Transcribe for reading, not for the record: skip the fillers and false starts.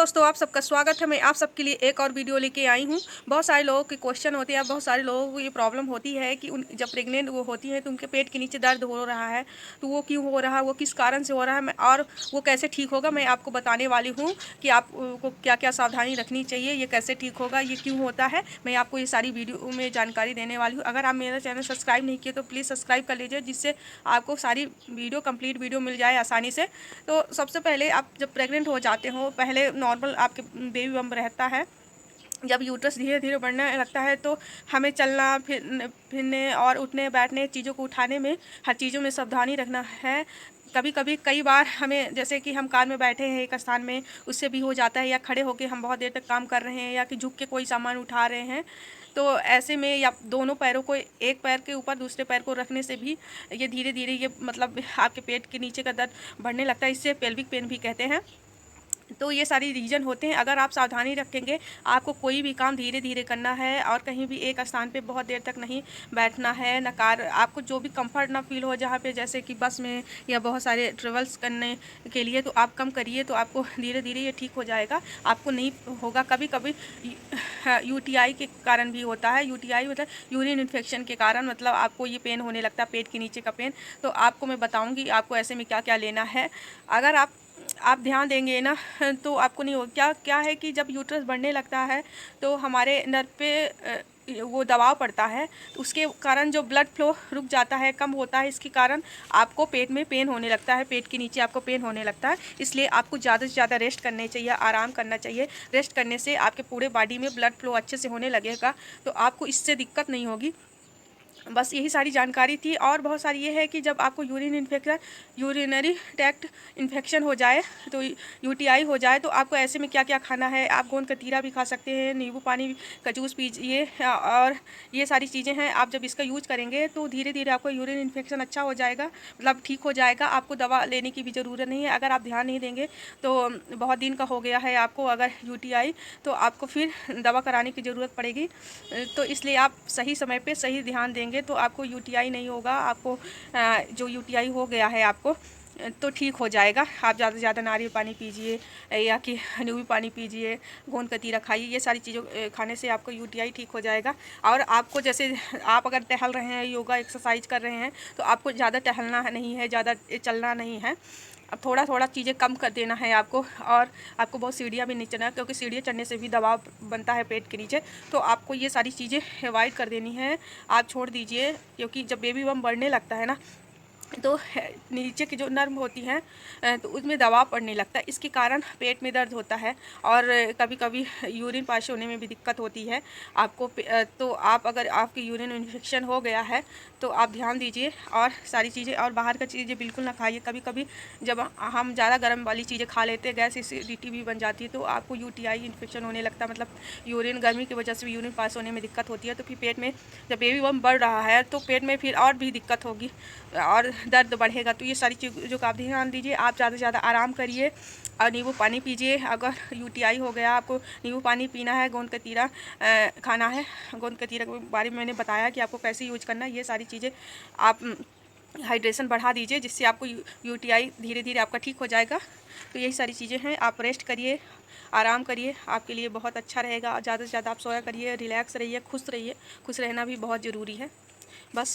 दोस्तों, आप सबका स्वागत है। मैं आप सबके लिए एक और वीडियो लेके आई हूँ। बहुत सारे लोगों के क्वेश्चन होते हैं, बहुत सारे लोगों को ये प्रॉब्लम होती है कि उन जब प्रेग्नेंट वो होती हैं तो उनके पेट के नीचे दर्द हो रहा है। तो वो क्यों हो रहा है, वो किस कारण से हो रहा है, मैं और वो कैसे ठीक होगा, मैं आपको बताने वाली हूँ कि आपको क्या क्या सावधानी रखनी चाहिए, ये कैसे ठीक होगा, ये क्यों होता है। मैं आपको ये सारी वीडियो में जानकारी देने वाली हूँ। अगर आप मेरा चैनल सब्सक्राइब नहीं किए तो प्लीज़ सब्सक्राइब कर लीजिए, जिससे आपको सारी वीडियो कंप्लीट वीडियो मिल जाए आसानी से। तो सबसे पहले आप जब प्रेग्नेंट हो जाते हो, पहले नॉर्मल आपके बेबी बम्प रहता है। जब यूट्रस धीरे धीरे बढ़ने लगता है तो हमें चलना फिरने और उठने बैठने चीज़ों को उठाने में, हर चीज़ों में सावधानी रखना है। कभी कभी कई बार हमें, जैसे कि हम कार में बैठे हैं एक स्थान में, उससे भी हो जाता है, या खड़े होकर हम बहुत देर तक काम कर रहे हैं, या कि झुक के कोई सामान उठा रहे हैं, तो ऐसे में या दोनों पैरों को एक पैर के ऊपर दूसरे पैर को रखने से भी ये धीरे धीरे ये मतलब आपके पेट के नीचे का दर्द बढ़ने लगता है। इससे पेल्विक पेन भी कहते हैं। तो ये सारी रीज़न होते हैं। अगर आप सावधानी रखेंगे, आपको कोई भी काम धीरे धीरे करना है और कहीं भी एक स्थान पे बहुत देर तक नहीं बैठना है, न कार आपको जो भी कंफर्ट ना फील हो जहाँ पे, जैसे कि बस में या बहुत सारे ट्रेवल्स करने के लिए, तो आप कम करिए, तो आपको धीरे धीरे ये ठीक हो जाएगा। आपको नहीं होगा। कभी कभी यूटीआई के कारण भी होता है। यूटीआई मतलब यूरिन इन्फेक्शन के कारण, मतलब आपको ये पेन होने लगता है, पेट के नीचे का पेन। तो आपको मैं बताऊँगी आपको ऐसे में क्या क्या लेना है। अगर आप ध्यान देंगे ना तो आपको नहीं हो। क्या क्या है कि जब यूट्रस बढ़ने लगता है तो हमारे नर्व पे वो दबाव पड़ता है, तो उसके कारण जो ब्लड फ्लो रुक जाता है, कम होता है। इसके कारण आपको पेट में पेन होने लगता है, पेट के नीचे आपको पेन होने लगता है। इसलिए आपको ज़्यादा से ज़्यादा रेस्ट करनी चाहिए, आराम करना चाहिए। रेस्ट करने से आपके पूरे बॉडी में ब्लड फ्लो अच्छे से होने लगेगा, तो आपको इससे दिक्कत नहीं होगी। बस यही सारी जानकारी थी। और बहुत सारी ये है कि जब आपको urine infection, urinary tract infection हो जाए, तो यूटीआई हो जाए, तो आपको ऐसे में क्या क्या खाना है। आप गोंद कतीरा भी खा सकते हैं, नींबू पानी का जूस पीजिए, और ये सारी चीज़ें हैं। आप जब इसका यूज करेंगे तो धीरे धीरे आपको यूरिन इन्फेक्शन अच्छा हो जाएगा, मतलब ठीक हो जाएगा। आपको दवा लेने की भी ज़रूरत नहीं है। अगर आप ध्यान नहीं देंगे तो बहुत दिन का हो गया है आपको अगर यूटीआई, तो आपको फिर दवा कराने की ज़रूरत पड़ेगी। तो इसलिए आप सही समय पे सही ध्यान देंगे तो आपको यूटीआई नहीं होगा। आपको जो यूटीआई हो गया है आपको, तो ठीक हो जाएगा। आप ज़्यादा से ज़्यादा नारियल पानी पीजिए, या कि नींबू पानी पीजिए, गोंद कतीरा खाइए। ये सारी चीज़ों खाने से आपको यूटीआई ठीक हो जाएगा। और आपको, जैसे आप अगर टहल रहे हैं, योगा एक्सरसाइज कर रहे हैं, तो आपको ज़्यादा टहलना नहीं है, ज़्यादा चलना नहीं है। अब थोड़ा थोड़ा चीज़ें कम कर देना है आपको। और आपको बहुत सीढ़ियाँ भी नहीं चढ़ना, क्योंकि सीढ़ियाँ चढ़ने से भी दबाव बनता है पेट के नीचे। तो आपको ये सारी चीज़ें अवॉइड कर देनी है, आप छोड़ दीजिए। क्योंकि जब बेबी बम बढ़ने लगता है ना, तो नीचे की जो नर्व होती हैं, तो उसमें दबाव पड़ने लगता है। इसके कारण पेट में दर्द होता है, और कभी कभी यूरिन पास होने में भी दिक्कत होती है आपको। तो आप, अगर आपकी यूरिन इन्फेक्शन हो गया है, तो आप ध्यान दीजिए। और सारी चीज़ें, और बाहर का चीज़ें बिल्कुल ना खाइए। कभी कभी जब हम ज़्यादा गर्म वाली चीज़ें खा लेते हैं, गैस एसिडिटी भी बन जाती है, तो आपको यूटीआई इन्फेक्शन होने लगता है। मतलब यूरिन, गर्मी की वजह से भी यूरिन पास होने में दिक्कत होती है। तो फिर पेट में, जब बेबी बम बढ़ रहा है, तो पेट में फिर और भी दिक्कत होगी और दर्द बढ़ेगा। तो ये सारी चीज़ों का आप ध्यान दीजिए। आप ज़्यादा से ज़्यादा आराम करिए और नींबू पानी पीजिए। अगर यूटीआई हो गया, आपको नींबू पानी पीना है, गोंद कतीरा खाना है। गोंद कतीरा के बारे में मैंने बताया कि आपको कैसे यूज करना है। ये सारी चीज़ें आप हाइड्रेशन बढ़ा दीजिए, जिससे आपको यूटीआई धीरे धीरे आपका ठीक हो जाएगा। तो यही सारी चीज़ें हैं। आप रेस्ट करिए, आराम करिए, आपके लिए बहुत अच्छा रहेगा। ज़्यादा से ज़्यादा आप सोया करिए, रिलैक्स रहिए, खुश रहिए। खुश रहना भी बहुत ज़रूरी है। बस।